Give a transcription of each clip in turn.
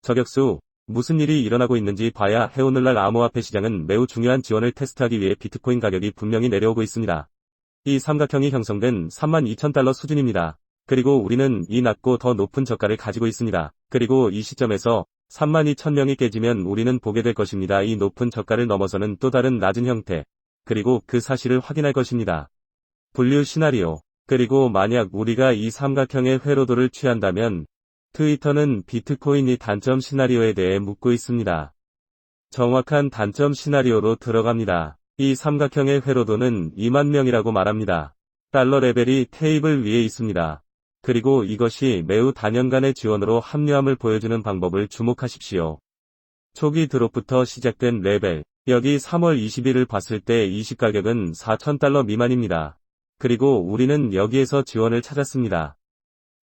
저격수, 무슨 일이 일어나고 있는지 봐야 해. 오늘날 암호화폐 시장은 매우 중요한 지원을 테스트하기 위해 비트코인 가격이 분명히 내려오고 있습니다. 이 삼각형이 형성된 32,000달러 수준입니다. 그리고 우리는 이 낮고 더 높은 저가를 가지고 있습니다. 그리고 이 시점에서 32,000명이 깨지면 우리는 보게 될 것입니다. 이 높은 저가를 넘어서는 또 다른 낮은 형태. 그리고 그 사실을 확인할 것입니다. 분류 시나리오. 그리고 만약 우리가 이 삼각형의 회로도를 취한다면 트위터는 비트코인이 단점 시나리오에 대해 묻고 있습니다. 정확한 단점 시나리오로 들어갑니다. 이 삼각형의 회로도는 2만 명이라고 말합니다. 달러 레벨이 테이블 위에 있습니다. 그리고 이것이 매우 단연간의 지원으로 합류함을 보여주는 방법을 주목하십시오. 초기 드롭부터 시작된 레벨. 여기 3월 20일을 봤을 때 이 시가격은 4,000달러 미만입니다. 그리고 우리는 여기에서 지원을 찾았습니다.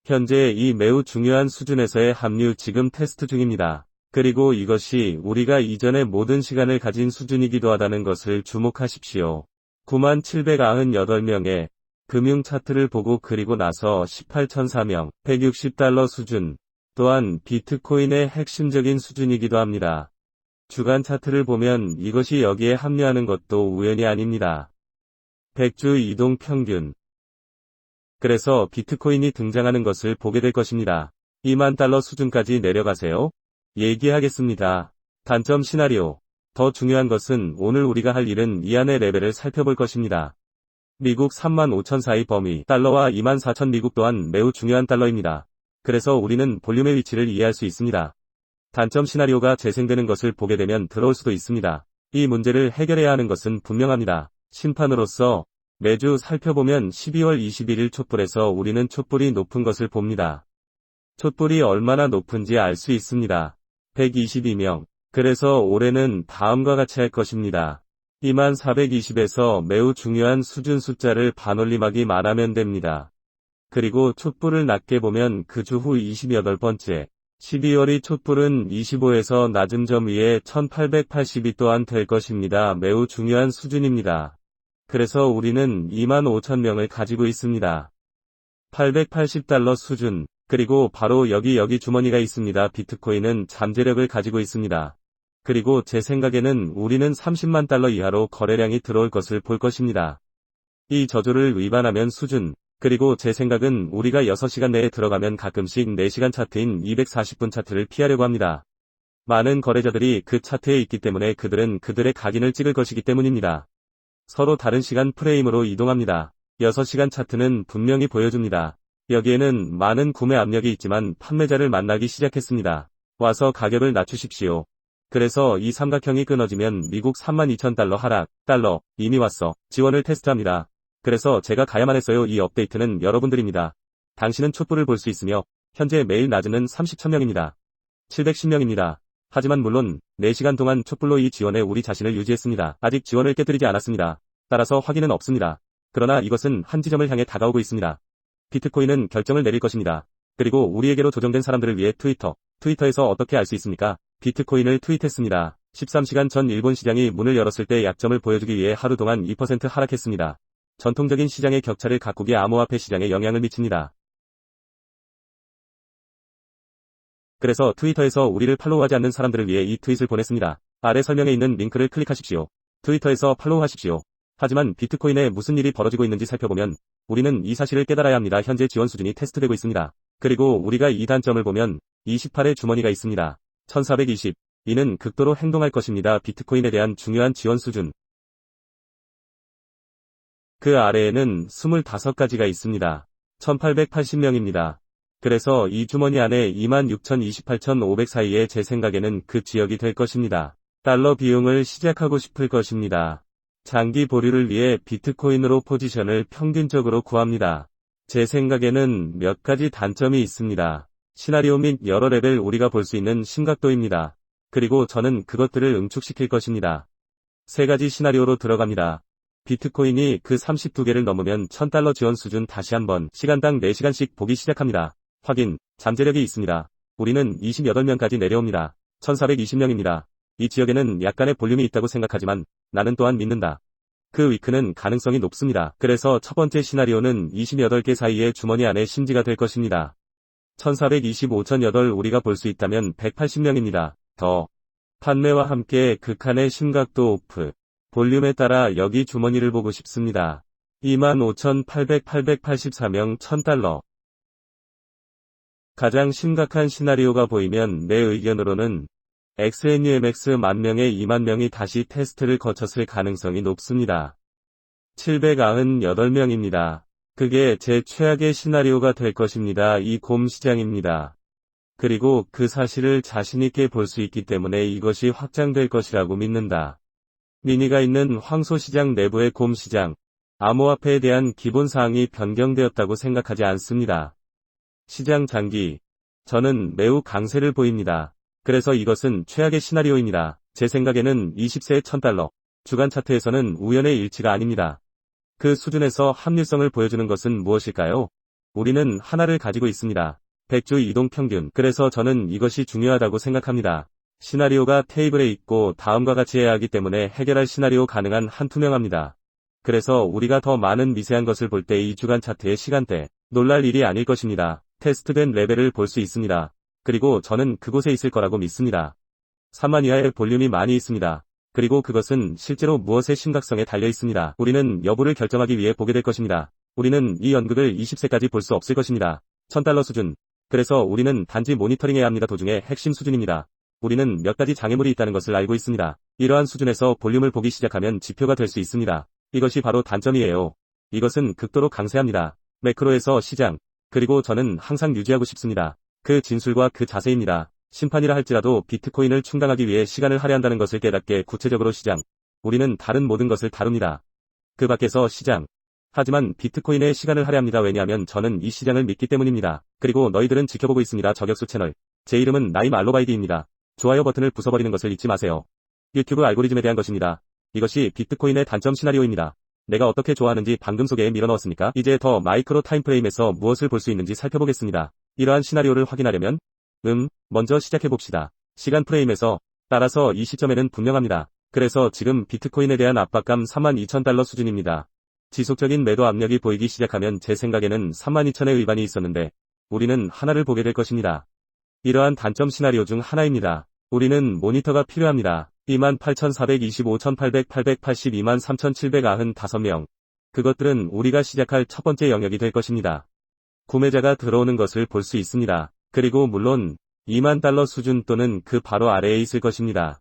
현재 이 매우 중요한 수준에서의 합류 지금 테스트 중입니다. 그리고 이것이 우리가 이전의 모든 시간을 가진 수준이기도 하다는 것을 주목하십시오. 9798명의 금융 차트를 보고 그리고 나서 18,004명, 160달러 수준, 또한 비트코인의 핵심적인 수준이기도 합니다. 주간 차트를 보면 이것이 여기에 합류하는 것도 우연이 아닙니다. 100주 이동 평균. 그래서 비트코인이 등장하는 것을 보게 될 것입니다. 2만 달러 수준까지 내려가세요. 얘기하겠습니다. 단점 시나리오. 더 중요한 것은 오늘 우리가 할 일은 이 안의 레벨을 살펴볼 것입니다. 미국 35,000 사이 범위, 달러와 24,000 미국 또한 매우 중요한 달러입니다. 그래서 우리는 볼륨의 위치를 이해할 수 있습니다. 단점 시나리오가 재생되는 것을 보게 되면 들어올 수도 있습니다. 이 문제를 해결해야 하는 것은 분명합니다. 심판으로서 매주 살펴보면 12월 21일 촛불에서 우리는 촛불이 높은 것을 봅니다. 촛불이 얼마나 높은지 알 수 있습니다. 122명. 그래서 올해는 다음과 같이 할 것입니다. 2420에서 매우 중요한 수준 숫자를 반올림하기 말하면 됩니다. 그리고 촛불을 낮게 보면 그 주 후 28번째. 12월이 촛불은 25에서 낮은 점 위에 1880이 또한 될 것입니다. 매우 중요한 수준입니다. 그래서 우리는 25,000명을 가지고 있습니다. 880달러 수준. 그리고 바로 여기 주머니가 있습니다. 비트코인은 잠재력을 가지고 있습니다. 그리고 제 생각에는 우리는 30만 달러 이하로 거래량이 들어올 것을 볼 것입니다. 이 저조를 위반하면 수준. 그리고 제 생각은 우리가 6시간 내에 들어가면 가끔씩 4시간 차트인 240분 차트를 피하려고 합니다. 많은 거래자들이 그 차트에 있기 때문에 그들은 그들의 각인을 찍을 것이기 때문입니다. 서로 다른 시간 프레임으로 이동합니다. 6시간 차트는 분명히 보여줍니다. 여기에는 많은 구매 압력이 있지만 판매자를 만나기 시작했습니다. 와서 가격을 낮추십시오. 그래서 이 삼각형이 끊어지면 미국 32,000달러 하락, 달러, 이미 왔어. 지원을 테스트합니다. 그래서 제가 가야만 했어요. 이 업데이트는 여러분들입니다. 당신은 촛불을 볼 수 있으며, 현재 매일 낮은 30,000명입니다. 710명입니다. 하지만 물론, 4시간 동안 촛불로 이 지원에 우리 자신을 유지했습니다. 아직 지원을 깨뜨리지 않았습니다. 따라서 확인은 없습니다. 그러나 이것은 한 지점을 향해 다가오고 있습니다. 비트코인은 결정을 내릴 것입니다. 그리고 우리에게로 조정된 사람들을 위해 트위터에서 어떻게 알 수 있습니까? 비트코인을 트윗했습니다. 13시간 전 일본 시장이 문을 열었을 때 약점을 보여주기 위해 하루 동안 2% 하락했습니다. 전통적인 시장의 격차를 가꾸기에 암호화폐 시장에 영향을 미칩니다. 그래서 트위터에서 우리를 팔로우하지 않는 사람들을 위해 이 트윗을 보냈습니다. 아래 설명에 있는 링크를 클릭하십시오. 트위터에서 팔로우하십시오. 하지만 비트코인에 무슨 일이 벌어지고 있는지 살펴보면 우리는 이 사실을 깨달아야 합니다. 현재 지원 수준이 테스트되고 있습니다. 그리고 우리가 이 단점을 보면 28의 주머니가 있습니다. 1420. 이는 극도로 행동할 것입니다. 비트코인에 대한 중요한 지원 수준. 그 아래에는 25가지가 있습니다. 1880명입니다. 그래서 이 주머니 안에 26,028,500 사이에 제 생각에는 그 지역이 될 것입니다. 달러 비용을 시작하고 싶을 것입니다. 장기 보류를 위해 비트코인으로 포지션을 평균적으로 구합니다. 제 생각에는 몇 가지 단점이 있습니다. 시나리오 및 여러 레벨 우리가 볼 수 있는 심각도입니다. 그리고 저는 그것들을 응축시킬 것입니다. 3가지 시나리오로 들어갑니다. 비트코인이 그 32개를 넘으면 1000달러 지원 수준 다시 한번 시간당 4시간씩 보기 시작합니다. 확인, 잠재력이 있습니다. 우리는 28명까지 내려옵니다. 1420명입니다. 이 지역에는 약간의 볼륨이 있다고 생각하지만 나는 또한 믿는다. 그 위크는 가능성이 높습니다. 그래서 첫 번째 시나리오는 28개 사이의 주머니 안에 심지가 될 것입니다. 1425,008 우리가 볼 수 있다면 180명입니다. 더. 판매와 함께 극한의 심각도 오프. 볼륨에 따라 여기 주머니를 보고 싶습니다. 25,884명 $1,000. 가장 심각한 시나리오가 보이면 내 의견으로는 XNUMX 10,000명에 20,000명이 다시 테스트를 거쳤을 가능성이 높습니다. 798명입니다. 그게 제 최악의 시나리오가 될 것입니다. 이 곰 시장입니다. 그리고 그 사실을 자신있게 볼 수 있기 때문에 이것이 확장될 것이라고 믿는다. 미니가 있는 황소시장 내부의 곰 시장, 암호화폐에 대한 기본사항이 변경되었다고 생각하지 않습니다. 시장 장기. 저는 매우 강세를 보입니다. 그래서 이것은 최악의 시나리오입니다. 제 생각에는 20세의 $1,000. 주간 차트에서는 우연의 일치가 아닙니다. 그 수준에서 합리성을 보여주는 것은 무엇일까요? 우리는 하나를 가지고 있습니다. 100주 이동 평균. 그래서 저는 이것이 중요하다고 생각합니다. 시나리오가 테이블에 있고 다음과 같이 해야 하기 때문에 해결할 시나리오 가능한 한 투명합니다. 그래서 우리가 더 많은 미세한 것을 볼 때 이 주간 차트의 시간대, 놀랄 일이 아닐 것입니다. 테스트된 레벨을 볼 수 있습니다. 그리고 저는 그곳에 있을 거라고 믿습니다. 3만 이하의 볼륨이 많이 있습니다. 그리고 그것은 실제로 무엇의 심각성에 달려 있습니다. 우리는 여부를 결정하기 위해 보게 될 것입니다. 우리는 이 연극을 20세까지 볼 수 없을 것입니다. $1,000 수준. 그래서 우리는 단지 모니터링해야 합니다. 도중에 핵심 수준입니다. 우리는 몇 가지 장애물이 있다는 것을 알고 있습니다. 이러한 수준에서 볼륨을 보기 시작하면 지표가 될 수 있습니다. 이것이 바로 단점이에요. 이것은 극도로 강세합니다. 매크로에서 시장. 그리고 저는 항상 유지하고 싶습니다. 그 진술과 그 자세입니다. 심판이라 할지라도 비트코인을 충당하기 위해 시간을 할애한다는 것을 깨닫게 구체적으로 시장. 우리는 다른 모든 것을 다룹니다. 그 밖에서 시장. 하지만 비트코인에 시간을 할애합니다. 왜냐하면 저는 이 시장을 믿기 때문입니다. 그리고 너희들은 지켜보고 있습니다. 저격수 채널. 제 이름은 나임 알로바이디입니다. 좋아요 버튼을 부숴버리는 것을 잊지 마세요. 유튜브 알고리즘에 대한 것입니다. 이것이 비트코인의 단점 시나리오입니다. 내가 어떻게 좋아하는지 방금 소개에 밀어넣었으니까 이제 더 마이크로 타임프레임에서 무엇을 볼 수 있는지 살펴보겠습니다. 이러한 시나리오를 확인하려면 먼저 시작해봅시다. 시간 프레임에서 따라서 이 시점에는 분명합니다. 그래서 지금 비트코인에 대한 압박감 $32,000 수준입니다. 지속적인 매도 압력이 보이기 시작하면 제 생각에는 32,000의 의반이 있었는데 우리는 하나를 보게 될 것입니다. 이러한 단점 시나리오 중 하나입니다. 우리는 모니터가 필요합니다. 28,425,800, 882만 3,795명. 그것들은 우리가 시작할 첫 번째 영역이 될 것입니다. 구매자가 들어오는 것을 볼 수 있습니다. 그리고 물론 $20,000 수준 또는 그 바로 아래에 있을 것입니다.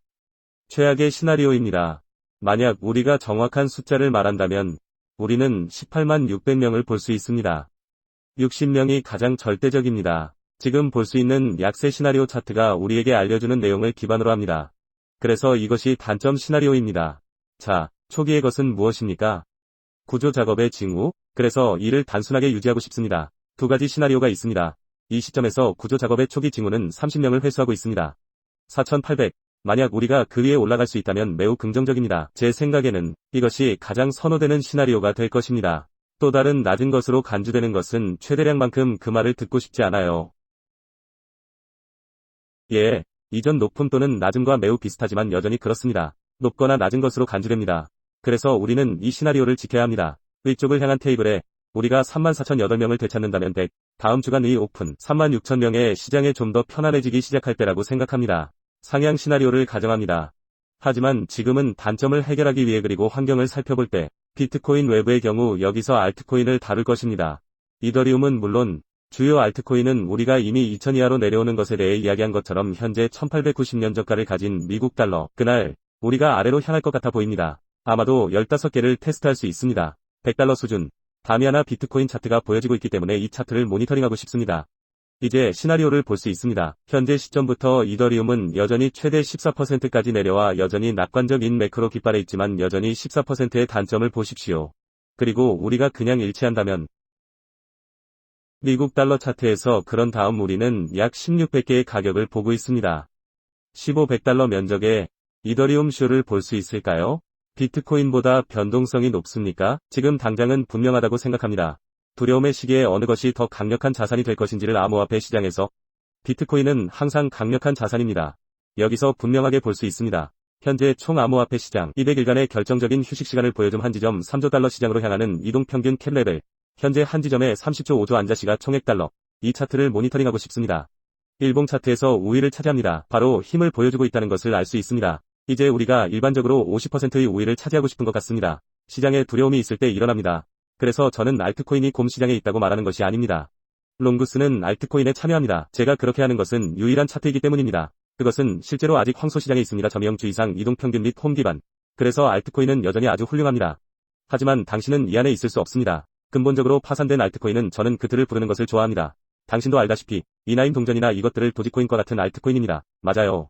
최악의 시나리오입니다. 만약 우리가 정확한 숫자를 말한다면 우리는 18만 600명을 볼 수 있습니다. 60명이 가장 절대적입니다. 지금 볼 수 있는 약세 시나리오 차트가 우리에게 알려주는 내용을 기반으로 합니다. 그래서 이것이 단점 시나리오입니다. 자, 초기의 것은 무엇입니까? 구조 작업의 징후? 그래서 이를 단순하게 유지하고 싶습니다. 두 가지 시나리오가 있습니다. 이 시점에서 구조 작업의 초기 징후는 30명을 회수하고 있습니다. 4,800. 만약 우리가 그 위에 올라갈 수 있다면 매우 긍정적입니다. 제 생각에는 이것이 가장 선호되는 시나리오가 될 것입니다. 또 다른 낮은 것으로 간주되는 것은 최대량만큼 그 말을 듣고 싶지 않아요. 예, 이전 높음 또는 낮음과 매우 비슷하지만 여전히 그렇습니다. 높거나 낮은 것으로 간주됩니다. 그래서 우리는 이 시나리오를 지켜야 합니다. 위쪽을 향한 테이블에 우리가 34,008명을 되찾는다면 100, 다음 주간 이 오픈 36,000명의 시장에 좀 더 편안해지기 시작할 때라고 생각합니다. 상향 시나리오를 가정합니다. 하지만 지금은 단점을 해결하기 위해 그리고 환경을 살펴볼 때 비트코인 외부의 경우 여기서 알트코인을 다룰 것입니다. 이더리움은 물론 주요 알트코인은 우리가 이미 2,000 이하로 내려오는 것에 대해 이야기한 것처럼 현재 1890년 저가를 가진 미국 달러. 그날 우리가 아래로 향할 것 같아 보입니다. 아마도 15개를 테스트할 수 있습니다. $100 수준. 다미아나 비트코인 차트가 보여지고 있기 때문에 이 차트를 모니터링하고 싶습니다. 이제 시나리오를 볼 수 있습니다. 현재 시점부터 이더리움은 여전히 최대 14%까지 내려와 여전히 낙관적인 매크로 깃발에 있지만 여전히 14%의 단점을 보십시오. 그리고 우리가 그냥 일치한다면 미국 달러 차트에서 그런 다음 우리는 약 1600개의 가격을 보고 있습니다. 1500달러 면적의 이더리움 쇼를 볼 수 있을까요? 비트코인보다 변동성이 높습니까? 지금 당장은 분명하다고 생각합니다. 두려움의 시기에 어느 것이 더 강력한 자산이 될 것인지를 암호화폐 시장에서 비트코인은 항상 강력한 자산입니다. 여기서 분명하게 볼 수 있습니다. 현재 총 암호화폐 시장 200일간의 결정적인 휴식 시간을 보여줌 한 지점 3조 달러 시장으로 향하는 이동 평균 캡 레벨. 현재 한 지점에 30조 5조 안자시가 총액 달러. 이 차트를 모니터링하고 싶습니다. 일봉 차트에서 우위를 차지합니다. 바로 힘을 보여주고 있다는 것을 알 수 있습니다. 이제 우리가 일반적으로 50%의 우위를 차지하고 싶은 것 같습니다. 시장에 두려움이 있을 때 일어납니다. 그래서 저는 알트코인이 곰 시장에 있다고 말하는 것이 아닙니다. 롱구스는 알트코인에 참여합니다. 제가 그렇게 하는 것은 유일한 차트이기 때문입니다. 그것은 실제로 아직 황소 시장에 있습니다. 점유형 주의상 이동평균 및 홈 기반. 그래서 알트코인은 여전히 아주 훌륭합니다. 하지만 당신은 이 안에 있을 수 없습니다. 근본적으로 파산된 알트코인은 저는 그들을 부르는 것을 좋아합니다. 당신도 알다시피 이나임 동전이나 이것들을 도지코인과 같은 알트코인입니다. 맞아요.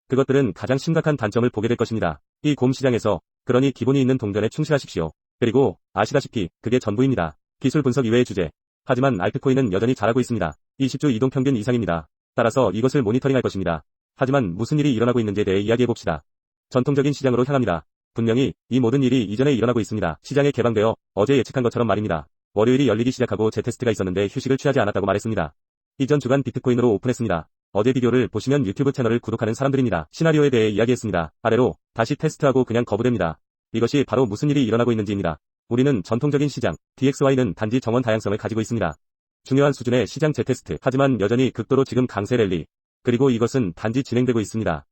그것들은 가장 심각한 단점을 보게 될 것입니다. 이 곰 시장에서 그러니 기본이 있는 동전에 충실하십시오. 그리고 아시다시피 그게 전부입니다. 기술 분석 이외의 주제. 하지만 알트코인은 여전히 잘하고 있습니다. 20주 이동평균 이상입니다. 따라서 이것을 모니터링할 것입니다. 하지만 무슨 일이 일어나고 있는지에 대해 이야기해봅시다. 전통적인 시장으로 향합니다. 분명히 이 모든 일이 이전에 일어나고 있습니다. 시장에 개방되어 어제 예측한 것처럼 말입니다. 월요일이 열리기 시작하고 제 테스트가 있었는데 휴식을 취하지 않았다고 말했습니다. 이전 주간 비트코인으로 오픈했습니다. 어제 비디오를 보시면 유튜브 채널을 구독하는 사람들입니다. 시나리오에 대해 이야기했습니다. 아래로 다시 테스트하고 그냥 거부됩니다. 이것이 바로 무슨 일이 일어나고 있는지입니다. 우리는 전통적인 시장, DXY는 단지 정원 다양성을 가지고 있습니다. 중요한 수준의 시장 재테스트. 하지만 여전히 극도로 지금 강세 랠리. 그리고 이것은 단지 진행되고 있습니다.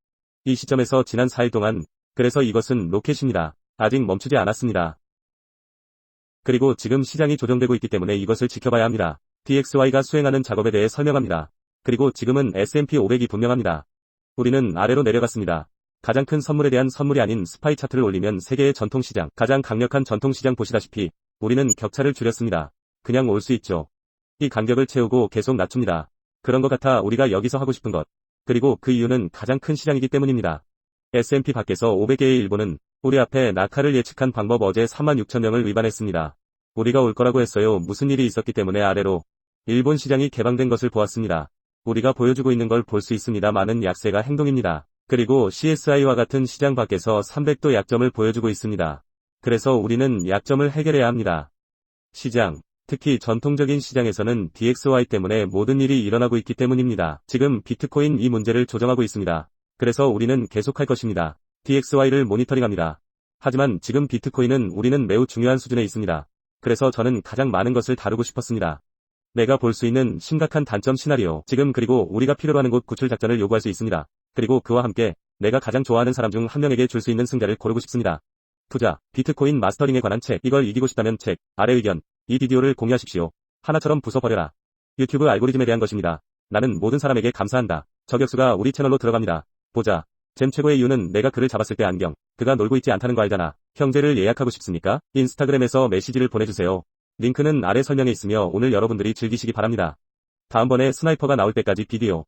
이 시점에서 지난 4일 동안, 그래서 이것은 로켓입니다. 아직 멈추지 않았습니다. 그리고 지금 시장이 조정되고 있기 때문에 이것을 지켜봐야 합니다. DXY가 수행하는 작업에 대해 설명합니다. 그리고 지금은 S&P 500이 분명합니다. 우리는 아래로 내려갔습니다. 가장 큰 선물에 대한 선물이 아닌 스파이 차트를 올리면 세계의 전통시장, 가장 강력한 전통시장 보시다시피 우리는 격차를 줄였습니다. 그냥 올 수 있죠. 이 간격을 채우고 계속 낮춥니다. 그런 것 같아 우리가 여기서 하고 싶은 것. 그리고 그 이유는 가장 큰 시장이기 때문입니다. S&P 밖에서 500개의 일본은 우리 앞에 낙하를 예측한 방법 어제 36,000명을 위반했습니다. 우리가 올 거라고 했어요. 무슨 일이 있었기 때문에 아래로 일본 시장이 개방된 것을 보았습니다. 우리가 보여주고 있는 걸 볼 수 있습니다. 많은 약세가 행동입니다. 그리고 CSI와 같은 시장 밖에서 300도 약점을 보여주고 있습니다. 그래서 우리는 약점을 해결해야 합니다. 시장, 특히 전통적인 시장에서는 DXY 때문에 모든 일이 일어나고 있기 때문입니다. 지금 비트코인 이 문제를 조정하고 있습니다. 그래서 우리는 계속할 것입니다. DXY를 모니터링합니다. 하지만 지금 비트코인은 우리는 매우 중요한 수준에 있습니다. 그래서 저는 가장 많은 것을 다루고 싶었습니다. 내가 볼 수 있는 심각한 단점 시나리오. 지금 그리고 우리가 필요로 하는 곳 구출 작전을 요구할 수 있습니다. 그리고 그와 함께 내가 가장 좋아하는 사람 중 한 명에게 줄 수 있는 승자를 고르고 싶습니다. 투자, 비트코인 마스터링에 관한 책. 이걸 이기고 싶다면 책. 아래 의견. 이 비디오를 공유하십시오. 하나처럼 부숴버려라. 유튜브 알고리즘에 대한 것입니다. 나는 모든 사람에게 감사한다. 저격수가 우리 채널로 들어갑니다. 보자. 잼 최고의 이유는 내가 그를 잡았을 때 안경. 그가 놀고 있지 않다는 거 알잖아. 형제를 예약하고 싶습니까? 인스타그램에서 메시지를 보내주세요. 링크는 아래 설명에 있으며 오늘 여러분들이 즐기시기 바랍니다. 다음번에 스나이퍼가 나올 때까지 비디오.